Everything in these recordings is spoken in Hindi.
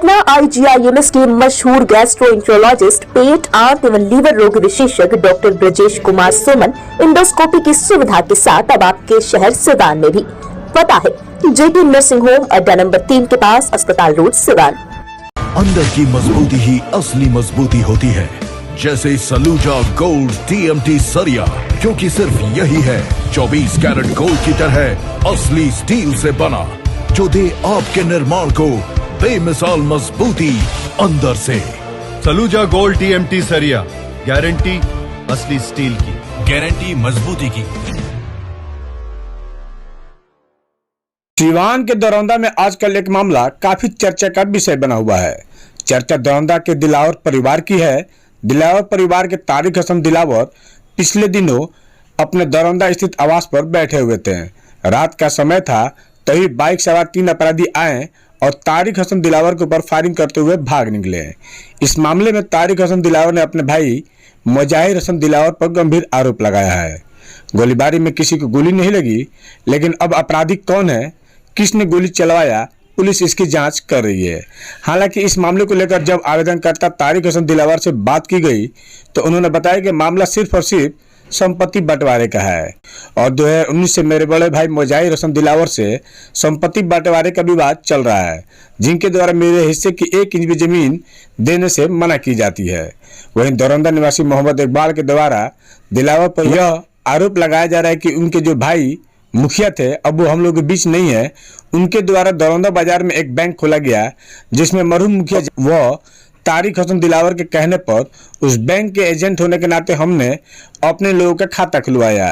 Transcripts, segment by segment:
पटना IGIMS के मशहूर गैस्ट्रोएंटरोलॉजिस्ट, पेट, आंत एवं लीवर रोग विशेषज्ञ डॉक्टर ब्रजेश कुमार सुमन इंडोस्कोपी की सुविधा के साथ अब आपके शहर सिवान में भी। पता है JP नर्सिंग होम, अड्डा नंबर 3 के पास, अस्पताल रोड, सिवान। अंदर की मजबूती ही असली मजबूती होती है, जैसे सलूजा गोल्ड TMT सरिया, क्योंकि सिर्फ यही है 24 कैरेट गोल्ड की तरह असली स्टील से बना, जो दे आपके निर्माण को बेमिसाल मजबूती अंदर से। सलूजा गोल्ड TMT सरिया, गारंटी असली स्टील की, गारंटी मजबूती की। सिवान के दरौंदा में आजकल एक मामला काफी चर्चा का विषय बना हुआ है। चर्चा दरौंदा के दिलावर परिवार की है। दिलावर परिवार के तारिक हसन दिलावर पिछले दिनों अपने दरौंदा स्थित आवास पर बैठे हुए थे। रात का समय था, तभी बाइक सवार 3 अपराधी आए और तारिक हसन दिलावर के ऊपर फायरिंग करते हुए भाग निकले। इस मामले में तारिक हसन दिलावर ने अपने भाई मुजाहिर हसन दिलावर पर गंभीर आरोप लगाया है। गोलीबारी में किसी को गोली नहीं लगी, लेकिन अब अपराधी कौन है, किसने गोली चलवाया, पुलिस इसकी जांच कर रही है। हालांकि इस मामले को लेकर जब आवेदनकर्ता तारिक हसन दिलावर से बात की गई तो उन्होंने बताया कि मामला सिर्फ और सिर्फ संपत्ति बंटवारे का है और 2019 से मेरे बड़े भाई मुजाहिर हसन दिलावर से संपत्ति बंटवारे का विवाद चल रहा है, जिनके द्वारा मेरे हिस्से की 1 इंच भी जमीन देने से मना की जाती है। वहीं दरौंदा निवासी मोहम्मद इकबाल के द्वारा दिलावर पर यह आरोप लगाया जा रहा है कि उनके जो भाई मुखिया थे, अब वो हम लोग के बीच नहीं है। उनके द्वारा दरौंदा बाजार में एक बैंक खोला गया, जिसमें मरहूम मुखिया व तारिक हसन दिलावर के कहने पर उस बैंक के एजेंट होने के नाते हमने अपने लोगों का खाता खुलवाया।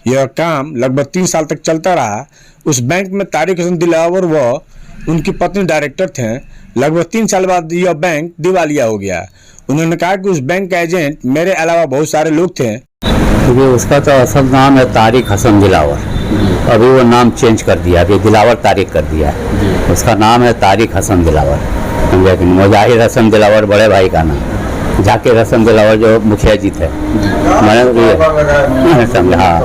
यह काम लगभग 3 साल तक चलता रहा। उस बैंक में तारिक हसन दिलावर व उनकी पत्नी डायरेक्टर थे। लगभग 3 साल बाद यह बैंक दिवालिया हो गया। उन्होंने कहा कि उस बैंक का एजेंट मेरे अलावा बहुत सारे लोग थे। उसका तो असल नाम है तारिक हसन दिलावर, अभी वो नाम चेंज कर दिया, अभी दिलावर तारिक कर दिया। उसका नाम है तारिक हसन दिलावर, लेकिन मुजाहिर हसन दिलावर बड़े भाई का नाम, जाकिर हसन दिलावर जो मुखिया जी थे। मैंने समझा। हाँ,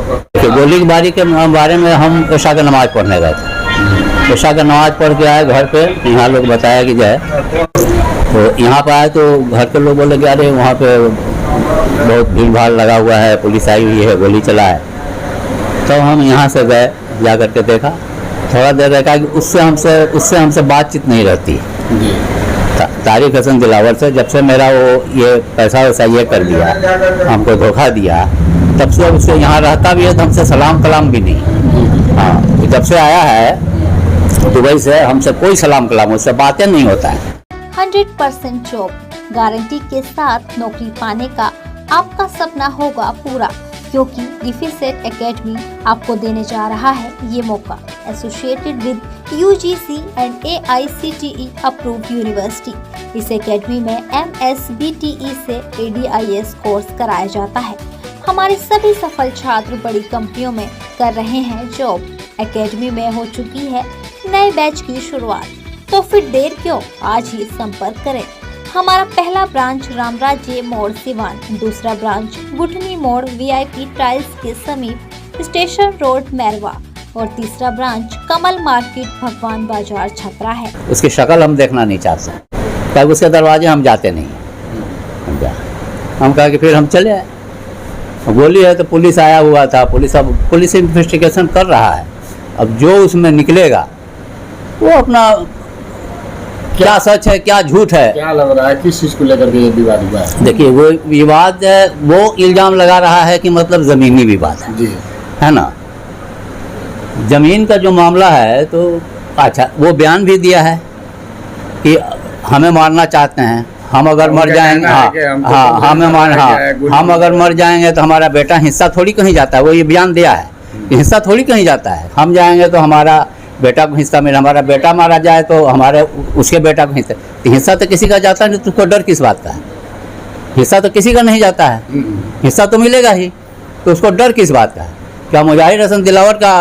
गोलीबारी के बारे में हम ईशा का नमाज पढ़ने गए थे। ईशा का नमाज पढ़ के आए घर पे, यहाँ लोग बताया कि जाए, तो यहाँ पर आए तो घर के लोग बोले कि अरे वहाँ पे बहुत भीड़ भाड़ लगा हुआ है, पुलिस आई हुई है, गोली चला है। तो हम यहाँ से गए, जा करके देखा, थोड़ा देर देखा कि उससे हमसे बातचीत नहीं रहती। तारिक हसन दिलावर से जब से मेरा वो ये पैसा वैसा ये कर दिया, हमको धोखा दिया, तब से उससे यहाँ रहता भी है तो हमसे सलाम कलाम भी नहीं। हाँ, जब से आया है दुबई से, हमसे कोई सलाम कलाम, उससे बातें नहीं होता है। 100% जॉब गारंटी के साथ नौकरी पाने का आपका सपना होगा पूरा, क्योंकि डिफेसेट एकेडमी आपको देने जा रहा है ये मौका। Associated with UGC and AICTE approved university. इस एकेडमी में MSBTE से ADIS कोर्स कराया जाता है। हमारे सभी सफल छात्र बड़ी कंपनियों में कर रहे हैं जॉब। एकेडमी में हो चुकी है नए बैच की शुरुआत, तो फिर देर क्यों, आज ही संपर्क करें। हमारा पहला ब्रांच रामराज्य मोड़ सिवान, दूसरा ब्रांच गुठनी मोड़ VIP टाइल्स के समीप स्टेशन रोड मैरवा और तीसरा ब्रांच कमल मार्केट भगवान बाजार छपरा है। उसकी शक्ल हम देखना नहीं चाहते, तब उसके दरवाजे हम जाते नहीं। हम कहा कि फिर हम चले आए। गोली है तो पुलिस आया हुआ था, पुलिस इन्वेस्टिगेशन कर रहा है। अब जो उसमें निकलेगा वो अपना, क्या सच है क्या झूठ है, क्या लग रहा है, किस चीज को लेकर के ये विवाद हुआ है? देखिए, वो विवाद है, वो इल्जाम लगा रहा है कि मतलब जमीनी विवाद है जी, है ना। जमीन का जो मामला है तो अच्छा, वो बयान भी दिया है कि हमें मारना चाहते हैं, हम अगर मर जाएंगे, हम अगर मर जाएंगे तो हमारा बेटा हिस्सा थोड़ी कहीं जाता है। वो ये बयान दिया है कि हिस्सा थोड़ी कहीं जाता है, हम जाएंगे तो हमारा बेटा को हिस्सा मिला, हमारा बेटा मारा जाए तो हमारे उसके बेटा को हिस्सा। तो हिस्सा तो किसी का जाता नहीं, तो उसको डर किस बात का है? हिस्सा तो किसी का नहीं जाता है, हिस्सा तो मिलेगा ही, तो उसको डर किस बात का है? क्या मुजाहिर हसन दिलावर का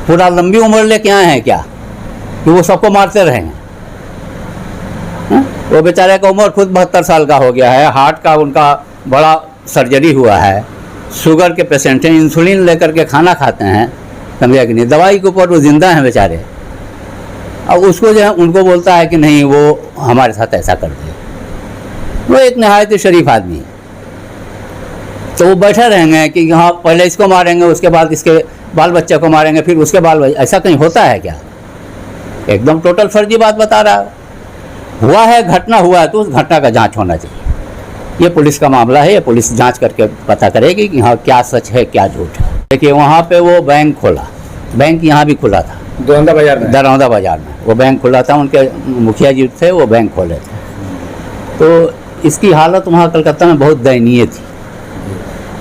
पूरा लंबी उम्र लेके आए हैं क्या कि वो सबको मारते रहेंगे? वो बेचारे का उम्र खुद 72 साल का हो गया है, हार्ट का उनका बड़ा सर्जरी हुआ है, शुगर के पेशेंट हैं, इंसुलिन लेकर के खाना खाते हैं, समझा कि नहीं, दवाई के ऊपर वो जिंदा हैं बेचारे। अब उसको जो है उनको बोलता है कि नहीं वो हमारे साथ ऐसा कर दिया। वो एक नहायत शरीफ आदमी है, तो वो बैठे रहेंगे कि हाँ पहले इसको मारेंगे, उसके बाद इसके बाल बच्चे को मारेंगे, फिर उसके ऐसा कहीं होता है क्या? एकदम टोटल फर्जी बात बता रहा है। हुआ है, घटना हुआ है, तो उस घटना का जांच होना चाहिए। ये पुलिस का मामला है, ये पुलिस जांच करके पता करेगी कि हाँ क्या सच है क्या झूठ है। देखिए वहाँ पे वो बैंक खोला, बैंक यहाँ भी खुला था दरौंदा बाजार में। दरौंदा बाजार में वो बैंक खुला था, उनके मुखिया जी थे, वो बैंक खोले थे। तो इसकी हालत वहाँ कलकत्ता में बहुत दयनीय थी।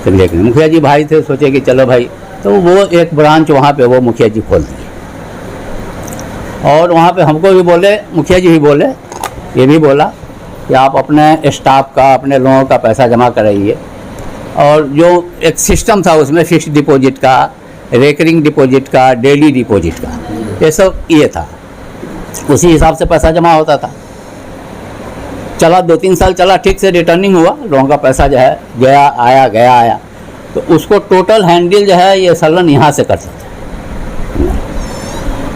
तो लेकिन मुखिया जी भाई थे, सोचे कि चलो भाई, तो वो एक ब्रांच वहाँ पे वो मुखिया जी खोल दिए। और वहाँ पे हमको भी बोले, मुखिया जी भी बोले, ये भी बोला कि आप अपने स्टाफ का, अपने लोगों का पैसा जमा कराइए। और जो एक सिस्टम था उसमें फिक्स डिपॉजिट का, रेकरिंग डिपॉजिट का, डेली डिपॉजिट का, ये सब ये था। उसी हिसाब से पैसा जमा होता था। चला 2-3 साल चला, ठीक से रिटर्निंग हुआ, लोगों का पैसा जो है गया आया गया आया। तो उसको टोटल हैंडल जो है ये सलन यहाँ से करते थे।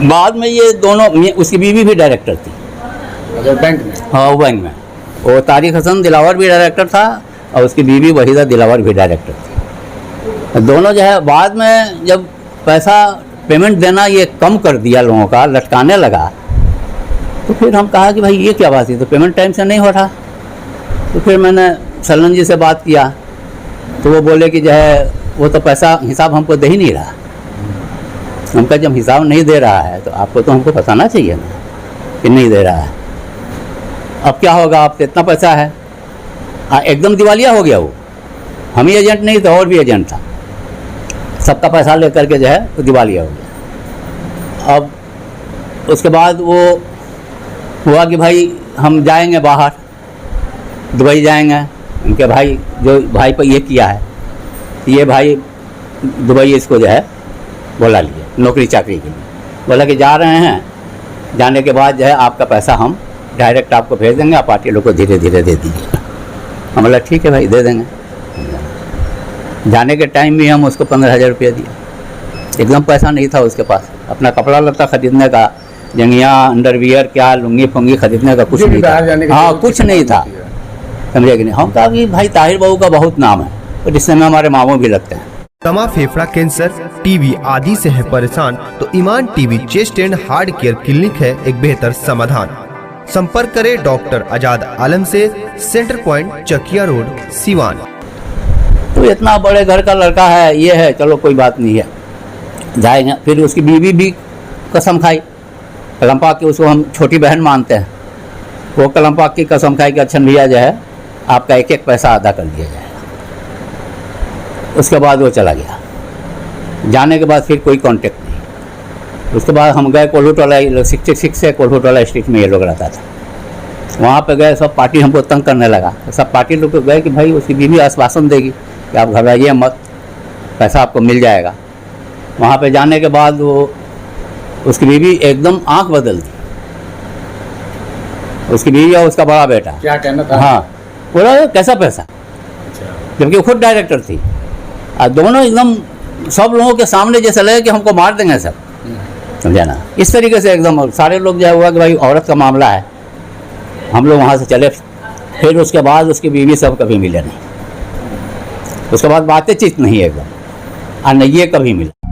बाद में ये दोनों, उसकी बीवी भी डायरेक्टर थी बैंक में। हाँ वो बैंक में, वो तारिक हसन दिलावर भी डायरेक्टर था और उसकी बीवी वहीदा दिलावर भी डायरेक्टर थी। दोनों जो है बाद में जब पैसा पेमेंट देना ये कम कर दिया, लोगों का लटकाने लगा, तो फिर हम कहा कि भाई ये क्या बात है, तो पेमेंट टाइम से नहीं हो रहा। तो फिर मैंने सलन जी से बात किया, तो वो बोले कि जो है वो तो पैसा हिसाब हमको दे ही नहीं रहा। उनका जब हिसाब नहीं दे रहा है तो आपको तो हमको बताना चाहिए ना कि नहीं दे रहा है। अब क्या होगा, आपसे इतना पैसा है, एकदम दिवालिया हो गया वो। हम ही एजेंट नहीं तो और भी एजेंट था, सबका पैसा लेकर के जो है वो दिवालिया हो गया। अब उसके बाद वो हुआ कि भाई हम जाएंगे बाहर, दुबई जाएंगे। उनके भाई, जो भाई पर ये किया है, ये भाई दुबई इसको जो है बोला लिए नौकरी चाकरी के लिए। बोला कि जा रहे हैं, जाने के बाद जो है आपका पैसा हम डायरेक्ट आपको भेज देंगे, आप पार्टी लोग को धीरे धीरे दे दीजिए। हम बोला ठीक है भाई दे देंगे। जाने के टाइम भी हम उसको 15,000 रुपया दिया। एकदम पैसा नहीं था उसके पास, अपना कपड़ा लत्ता खरीदने का, जंगिया अंडरवियर क्या लुंगी फुंगी खरीदने का कुछ नहीं था। हाँ कुछ नहीं था, समझे कि नहीं। हम कहा कि भाई ताहिर बाबू का बहुत नाम है, तो जिससे में हमारे मामू भी लगते हैं। दमा, फेफड़ा कैंसर, टीबी आदि से है परेशान तो Iman TB chest and heart care clinic है एक बेहतर समाधान। संपर्क करें डॉक्टर आजाद आलम से, centre point Chakia road, Siwan. तो इतना बड़े घर का लड़का है, ये है, चलो कोई बात नहीं है, जाएंगे। फिर उसकी बीवी भी कसम खाई, कलमपाक की, उसको हम छोटी बहन मानते हैं। वो कलमपाक की कसम खाई कि अच्छा भैया जो है आपका एक एक पैसा अदा कर दिया जाएगा। उसके बाद वो चला गया। जाने के बाद फिर कोई कांटेक्ट नहीं। उसके बाद हम गए कोल्हूटोला, 66 से कोल्हूटोला स्ट्रीट में ये लोग रहता था, वहाँ पे गए। सब पार्टी हमको तंग करने लगा। सब पार्टी लोग गए कि भाई उसकी बीवी आश्वासन देगी कि आप घबराइए मत, पैसा आपको मिल जाएगा। वहाँ पे जाने के बाद वो उसकी बीवी एकदम आंख बदल दी। उसकी बीवी और उसका बड़ा बेटा, क्या कहना था? हाँ बोला कैसा पैसा, जबकि वो खुद डायरेक्टर थी। और दोनों एकदम सब लोगों के सामने जैसे लगे कि हमको मार देंगे सब, समझे ना। इस तरीके से एकदम सारे लोग जो हुआ कि भाई औरत का मामला है। हम लोग वहाँ से चले। फिर उसके बाद उसकी बीवी सब कभी मिले नहीं। उसके बाद बातें चीत नहीं एकदम, और न ये कभी मिला।